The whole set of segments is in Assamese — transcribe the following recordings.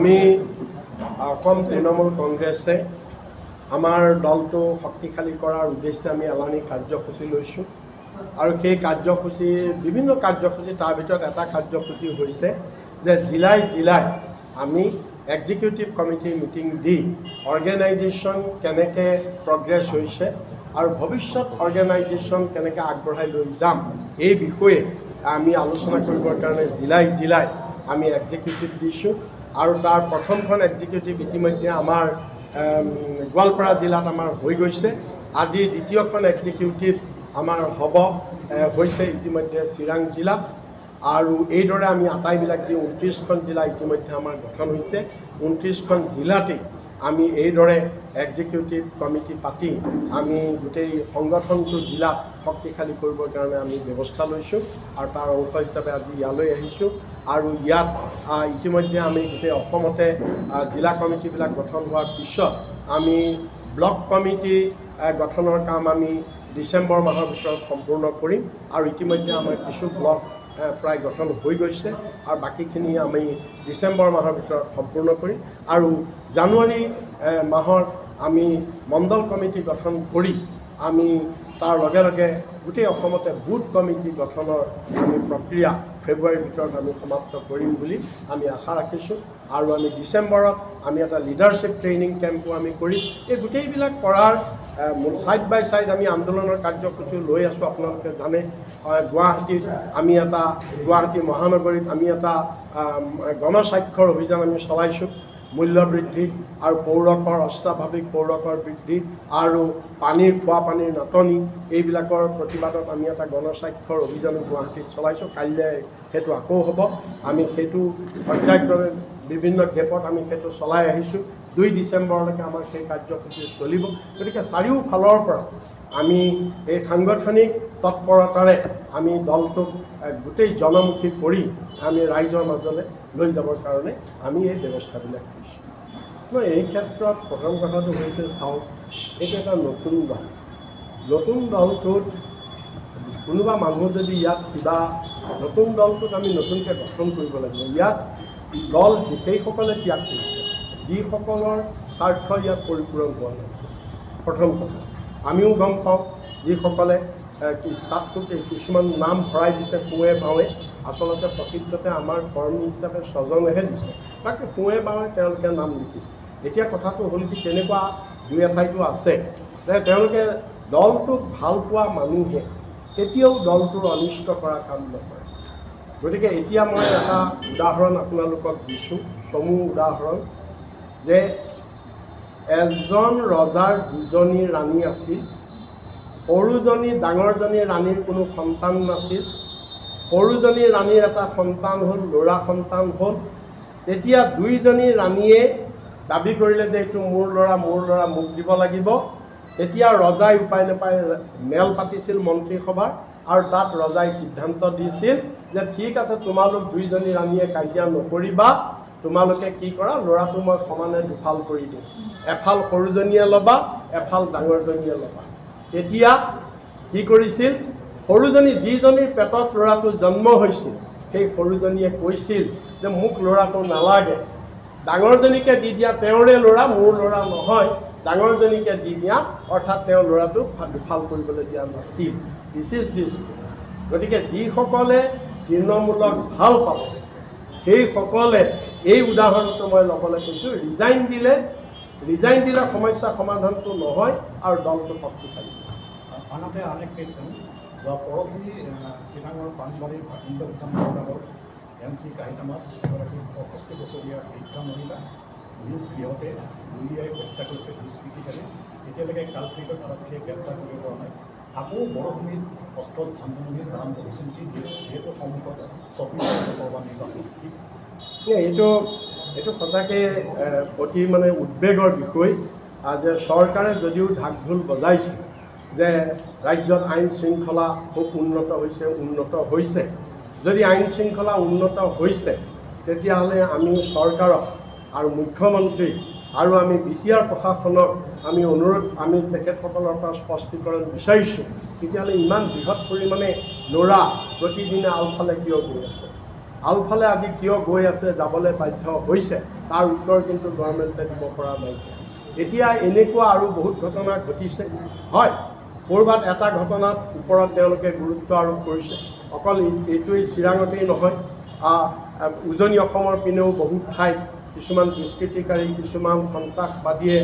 আমি অসম তৃণমূল কংগ্ৰেছে আমাৰ দলটো শক্তিশালী কৰাৰ উদ্দেশ্যে আমি এলানি কাৰ্যসূচী লৈছোঁ আৰু সেই কাৰ্যসূচী বিভিন্ন কাৰ্যসূচী তাৰ ভিতৰত এটা কাৰ্যসূচী হৈছে যে জিলাই আমি এক্সিকিউটিভ কমিটি মিটিং দি অৰ্গেনাইজেশ্যন কেনেকৈ প্ৰগ্ৰেছ হৈছে আৰু ভৱিষ্যত অৰ্গেনাইজেশ্যন কেনেকৈ আগবঢ়াই লৈ যাম এই বিষয়ে আমি আলোচনা কৰিবৰ কাৰণে জিলাই আমি এক্সিকিউটিভ দিছোঁ আৰু তাৰ প্ৰথমখন এক্সিকিউটিভ ইতিমধ্যে আমাৰ গোৱালপাৰা জিলাত আমাৰ হৈ গৈছে। আজি দ্বিতীয়খন এক্সিকিউটিভ আমাৰ হৈছে ইতিমধ্যে চিৰাং জিলাত আৰু এইদৰে আমি আটাইবিলাক যি 29খন জিলা ইতিমধ্যে আমাৰ গঠন হৈছে 29খন জিলাতেই আমি এইদৰে এক্সিকিউটিভ কমিটি পাতি আমি গোটেই সংগঠনটো জিলাত শক্তিশালী কৰিবৰ কাৰণে আমি ব্যৱস্থা লৈছোঁ আৰু তাৰ অংশ হিচাপে আজি ইয়ালৈ আহিছোঁ আৰু ইয়াত ইতিমধ্যে আমি গোটেই অসমতে জিলা কমিটিবিলাক গঠন হোৱাৰ পিছত আমি ব্লক কমিটি গঠনৰ কাম আমি ডিচেম্বৰ মাহৰ ভিতৰত সম্পূৰ্ণ কৰিম আৰু ইতিমধ্যে আমাৰ কিছু ব্লক প্ৰায় গঠন হৈ গৈছে আৰু বাকীখিনি আমি ডিচেম্বৰ মাহৰ ভিতৰত সম্পূৰ্ণ কৰিম আৰু জানুৱাৰী মাহত আমি মণ্ডল কমিটি গঠন কৰি আমি তাৰ লগে লগে গোটেই অসমতে বুথ কমিটি গঠনৰ আমি প্ৰক্ৰিয়া ফেব্ৰুৱাৰীৰ ভিতৰত আমি সমাপ্ত কৰিম বুলি আমি আশা ৰাখিছোঁ আৰু আমি ডিচেম্বৰত আমি এটা লিডাৰশ্বিপ ট্ৰেইনিং কেম্পো আমি কৰিম। এই গোটেইবিলাক কৰাৰ ছাইড বাই ছাইড আমি আন্দোলনৰ কাৰ্যসূচী লৈ আছোঁ। আপোনালোকে জানে গুৱাহাটীত আমি এটা গুৱাহাটী মহানগৰীত আমি এটা গণস্বাক্ষৰ অভিযান আমি চলাইছোঁ। মূল্য বৃদ্ধি আৰু পৌৰকৰ অস্বাভাৱিক পৌৰকৰ বৃদ্ধি আৰু খোৱা পানীৰ নাটনি এইবিলাকৰ প্ৰতিবাদত আমি এটা গণস্বাক্ষৰ অভিযান গুৱাহাটীত চলাইছোঁ। কাইলৈ সেইটো আকৌ হ'ব। আমি সেইটো পৰ্যায়ক্ৰমে বিভিন্ন গেপত আমি সেইটো চলাই আহিছোঁ। 2 ডিচেম্বৰলৈকে আমাৰ সেই কাৰ্যসূচী চলিব। গতিকে চাৰিওফালৰ পৰা আমি এই সাংগঠনিক তৎপৰতাৰে আমি দলটোক গোটেই জনমুখী কৰি আমি ৰাইজৰ মাজলৈ লৈ যাবৰ কাৰণে আমি এই ব্যৱস্থাবিলাক কৰিছোঁ। এই ক্ষেত্ৰত প্ৰথম কথাটো হৈছে চাওক, এইটো এটা নতুন দলটোত কোনোবা মানুহ যদি ইয়াত কিবা নতুন দলটোত আমি নতুনকৈ গঠন কৰিব লাগিব। ইয়াত দল সেইসকলে ত্যাগ কৰিছে যিসকলৰ স্বাৰ্থ ইয়াত পৰিপূৰণ হোৱা নাই। প্ৰথম কথা আমিও গম পাওঁ যিসকলে তাততো কিছুমান নাম ভৰাই দিছে সোঁৱে বাৱে, আচলতে প্ৰকৃততে আমাৰ কৰ্মী হিচাপে স্বজনেহে দিছে, তাকে সোঁৱে বাৱে তেওঁলোকে নাম লিখিছে। এতিয়া কথাটো হ'ল কি তেনেকুৱা দুই এঠাইতো আছে যে তেওঁলোকে দলটোক ভাল পোৱা মানুহে কেতিয়াও দলটোৰ অনিষ্ট কৰা কাম নকৰে। গতিকে এতিয়া মই এটা উদাহৰণ আপোনালোকক দিছোঁ, চমু উদাহৰণ যে এজন ৰজাৰ 2জনী ৰাণী আছিল। সৰুজনী ডাঙৰজনী ৰাণীৰ কোনো সন্তান নাছিল। সৰুজনী ৰাণীৰ এটা সন্তান হ'ল, ল'ৰা সন্তান হ'ল। তেতিয়া 2জনী ৰাণীয়ে দাবী কৰিলে যে এইটো মোৰ ল'ৰা মোক দিব লাগিব। তেতিয়া ৰজাই উপায় নাপাই মেল পাতিছিল মন্ত্ৰী সভাৰ আৰু তাত ৰজাই সিদ্ধান্ত দিছিল যে ঠিক আছে, তোমালোক 2জনী ৰাণীয়ে কাজিয়া নকৰিবা, তোমালোকে কি কৰা, ল'ৰাটো মই সমানে দুফাল কৰি দিওঁ, এফাল সৰুজনীয়ে ল'বা, এফাল ডাঙৰজনীয়ে ল'বা। তেতিয়া কি কৰিছিল, সৰুজনী যিজনীৰ পেটত ল'ৰাটো জন্ম হৈছিল সেই সৰুজনীয়ে কৈছিল যে মোক ল'ৰাটো নালাগে, ডাঙৰজনীকে দি দিয়া, তেওঁৰে ল'ৰা, মোৰ ল'ৰা নহয়, ডাঙৰজনীকে দি দিয়া, অৰ্থাৎ তেওঁ ল'ৰাটো দুফাল কৰিবলৈ দিয়া নাছিল। দিছ। গতিকে যিসকলে তৃণমূলক ভাল পাব সেইসকলে এই উদাহৰণটো মই ল'বলৈ কৈছোঁ। ৰিজাইন দিলে সমস্যা সমাধানটো নহয় আৰু দলটো শক্তিশালী। আনহাতে আন এক কুৱেশ্যন, পৰহি চিৰাঙৰ পাঁচবাৰীৰ ভাৰতীয় বিধানসভাৰ MC কাহিতামাত এগৰাকী 65 বছৰীয়া বৃদ্ধা মহিলা নিজ গৃহতে গুলীয়াই হত্যা কৰিছে দুষ্কৃতিকাৰী। এতিয়ালৈকে কালপ্ৰিটক আৰক্ষীয়ে গ্ৰেপ্তাৰ কৰিব পৰা নাই। আকৌ বৰভূমিত অস্ত্ৰত ধানমন্দিৰ আৰম্ভ হৈছে নেকি, যিহেতু সন্মুখত লোকসভা নিৰ্বাচন? এইটো সঁচাকৈ অতি উদ্বেগৰ বিষয় যে চৰকাৰে যদিও ঢাক ঢোল বজাইছে যে ৰাজ্যত আইন শৃংখলা খুব উন্নত হৈছে, যদি আইন শৃংখলা উন্নত হৈছে তেতিয়াহ'লে আমি চৰকাৰক আৰু মুখ্যমন্ত্ৰী আৰু আমি BTR প্ৰশাসনক আমি তেখেতসকলৰ পৰা স্পষ্টীকৰণ বিচাৰিছোঁ। তেতিয়াহ'লে ইমান বৃহৎ পৰিমাণে ল'ৰা প্ৰতিদিনে আলফালে কিয় গৈ আছে? আলফালে আজি কিয় গৈ আছে, যাবলৈ বাধ্য হৈছে, তাৰ উত্তৰ কিন্তু গভৰ্ণমেণ্টে দিব পৰা নাই। এতিয়া এনেকুৱা আৰু বহুত ঘটনা ঘটিছে। হয়, ক'ৰবাত এটা ঘটনাত ওপৰত তেওঁলোকে গুৰুত্ব আৰোপ কৰিছে। অকল এইটোৱেই চিৰাঙতেই নহয়, উজনি অসমৰ পিনেও বহুত ঠাইত কিছুমান দুষ্কৃতিকাৰী, কিছুমান সন্ত্ৰাসবাদীয়ে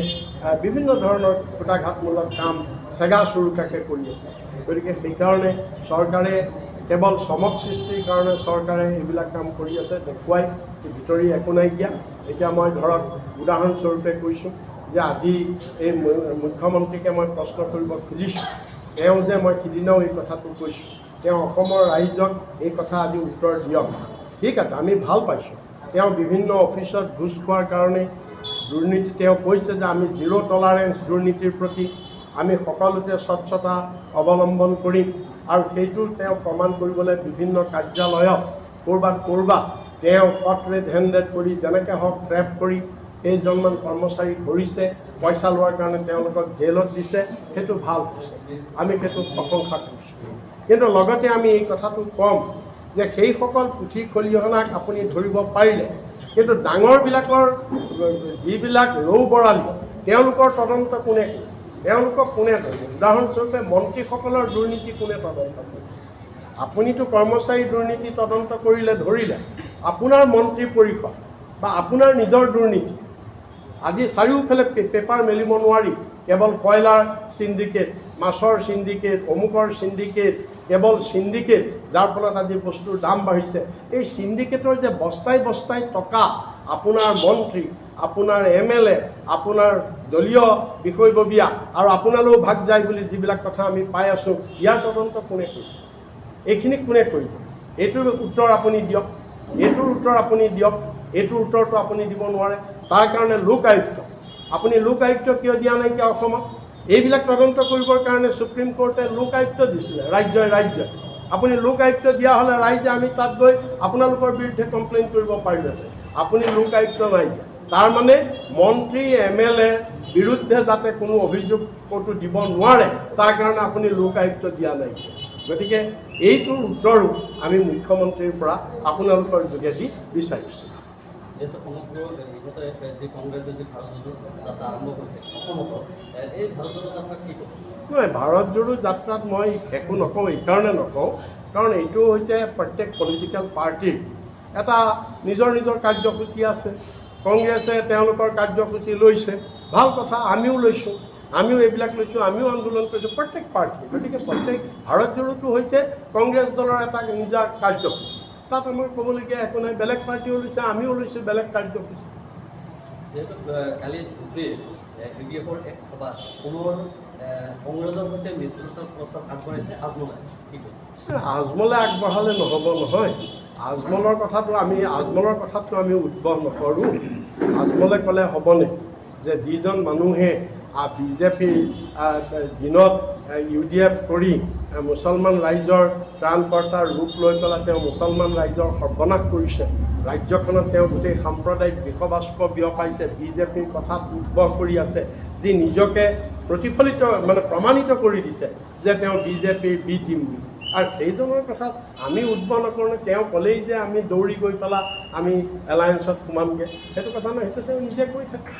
বিভিন্ন ধৰণৰ খুটাঘাতমূলক কাম চেগা চুৰুকাকৈ কৰি আছে। গতিকে সেইকাৰণে চৰকাৰে কেৱল চমক সৃষ্টিৰ কাৰণে চৰকাৰে এইবিলাক কাম কৰি আছে, দেখুৱাই ভিতৰি একো নাইকিয়া। এতিয়া মই ধৰক উদাহৰণস্বৰূপে কৈছোঁ যে আজি এই মুখ্যমন্ত্ৰীকে মই প্ৰশ্ন কৰিব খুজিছোঁ, তেওঁ যে মই সিদিনাও এই কথাটো কৈছোঁ, তেওঁ অসমৰ ৰাইজক এই কথা আজি উত্তৰ দিয়ক। ঠিক আছে, আমি ভাল পাইছোঁ তেওঁ বিভিন্ন অফিচত ঘুচ খোৱাৰ কাৰণে দুৰ্নীতি, তেওঁ কৈছে যে আমি জিৰ' টলাৰেঞ্চ দুৰ্নীতিৰ প্ৰতি, আমি সকলোতে স্বচ্ছতা অৱলম্বন কৰিম, আৰু সেইটো তেওঁ প্ৰমাণ কৰিবলৈ বিভিন্ন কাৰ্যালয়ত ক'ৰবাত তেওঁ কট ৰেড হেণ্ডেড কৰি যেনেকৈ হওক ট্ৰেপ কৰি কেইজনমান কৰ্মচাৰী ধৰিছে, পইচা লোৱাৰ কাৰণে তেওঁলোকক জেলত দিছে, সেইটো ভাল হৈছে, আমি সেইটো প্ৰশংসা কৰিছোঁ। কিন্তু লগতে আমি এই কথাটো ক'ম যে সেইসকল পুথি খলিহনাক আপুনি ধৰিব পাৰিলে, কিন্তু ডাঙৰবিলাকৰ যিবিলাক ৰৌ বৰালি তেওঁলোকৰ তদন্ত কোনে কৰে, তেওঁলোকক কোনে ধৰিব? উদাহৰণস্বৰূপে মন্ত্ৰীসকলৰ দুৰ্নীতি কোনে তদন্ত কৰে? আপুনিতো কৰ্মচাৰী দুৰ্নীতি তদন্ত কৰিলে, ধৰিলে, আপোনাৰ মন্ত্ৰী পৰিষদ বা আপোনাৰ নিজৰ দুৰ্নীতি আজি চাৰিওফালে পেপাৰ মেলিব নোৱাৰি। কেৱল কয়লাৰ চিণ্ডিকেট, মাছৰ চিণ্ডিকেট, অমুকৰ চিণ্ডিকেট, কেৱল চিণ্ডিকেট, যাৰ ফলত আজি বস্তুৰ দাম বাঢ়িছে। এই চিণ্ডিকেটৰ যে বস্তাই বস্তাই টকা আপোনাৰ মন্ত্ৰী, আপোনাৰ MLA, আপোনাৰ দলীয় বিষয়ববীয়া আৰু আপোনালৈও ভাগ যায় বুলি যিবিলাক কথা আমি পাই আছোঁ, ইয়াৰ তদন্ত কোনে কৰিব? এইখিনি কোনে কৰিব? এইটোৰ উত্তৰ আপুনি দিয়ক, এইটোৰ উত্তৰ আপুনি দিয়ক। এইটোৰ উত্তৰটো আপুনি দিব নোৱাৰে। তাৰ কাৰণে লোক আয়ুক্ত, আপুনি লোক আয়ুক্ত কিয় দিয়া নাইকিয়া অসমত? এইবিলাক তদন্ত কৰিবৰ কাৰণে সুপ্ৰিম কোৰ্টে লোক আয়ুক্ত দিছিলে ৰাজ্যই। আপুনি লোক আয়ুক্ত দিয়া হ'লে ৰাইজে আমি তাত গৈ আপোনালোকৰ বিৰুদ্ধে কমপ্লেইন কৰিব পাৰিলেহেঁতেন। আপুনি লোক আয়ুক্ত নাই দিয়া। তাৰমানে মন্ত্ৰী MLA বিৰুদ্ধে যাতে কোনো অভিযোগ ক'তো দিব নোৱাৰে, তাৰ কাৰণে আপুনি লোক আয়ুক্ত দিয়া নাই। গতিকে এইটোৰ উত্তৰো আমি মুখ্যমন্ত্ৰীৰ পৰা আপোনালোকৰ যোগেদি বিচাৰিছোঁ। যেহেতু সমগ্ৰ যি কংগ্ৰেছে যি ভাৰত জোড়ো যাত্ৰা আৰম্ভ কৰিছে অসমত, এই ভাৰত জোড়ো যাত্ৰা কি ক'ব? নহয়, ভাৰত জোড়ো যাত্ৰাত মই একো নকওঁ, এইকাৰণে নকওঁ কাৰণ এইটো হৈছে প্ৰত্যেক পলিটিকেল পাৰ্টিৰ এটা নিজৰ কাৰ্যসূচী আছে। কংগ্ৰেছে তেওঁলোকৰ কাৰ্যসূচী লৈছে, ভাল কথা, আমিও লৈছোঁ, আমিও এইবিলাক লৈছোঁ, আমিও আন্দোলন কৰিছোঁ, প্ৰত্যেক পাৰ্টি। গতিকে প্ৰত্যেক ভাৰত জোড়োটো হৈছে কংগ্ৰেছ দলৰ এটা নিজা কাৰ্যসূচী, তাত আমাৰ ক'বলগীয়া একো নাই। বেলেগ পাৰ্টিও লৈছে, আমিও লৈছোঁ বেলেগ কাৰ্যসূচী। যেহেতু কালি UDFৰ এক সভা পুনৰ কংগ্ৰেছৰ সৈতে মিত্ৰতাৰ প্ৰস্তাৱ আগবঢ়াইছে আজমলে, কি ক'ব? আজমলে আগবঢ়ালে নহ'ব নহয়। আজমলৰ কথাটো আমি উদ্ভৱ নকৰোঁ। আজমলে ক'লে হ'বনে যে যিজন মানুহে বিজেপিৰ দিনত UDF কৰি মুছলমান ৰাইজৰ ত্ৰাণকৰ্তাৰ ৰূপ লৈ পেলাই তেওঁ মুছলমান ৰাইজৰ সৰ্বনাশ কৰিছে, ৰাজ্যখনত তেওঁ গোটেই সাম্প্ৰদায়িক বিষবাষ্প বিয়পাইছে, বিজেপিৰ কথাত উদ্ভৱ কৰি আছে, যি নিজকে প্ৰমাণিত কৰি দিছে যে তেওঁ বিজেপিৰ বি টিম বুলি। আৰু সেইজনৰ কথাত আমি উদ্ভৱ নকৰোঁ। তেওঁ ক'লেই যে আমি দৌৰি গৈ পেলাই আমি এলায়েন্সত সোমামগৈ, সেইটো কথা নহয়, সেইটো তেওঁ নিজে কৈ থাকে।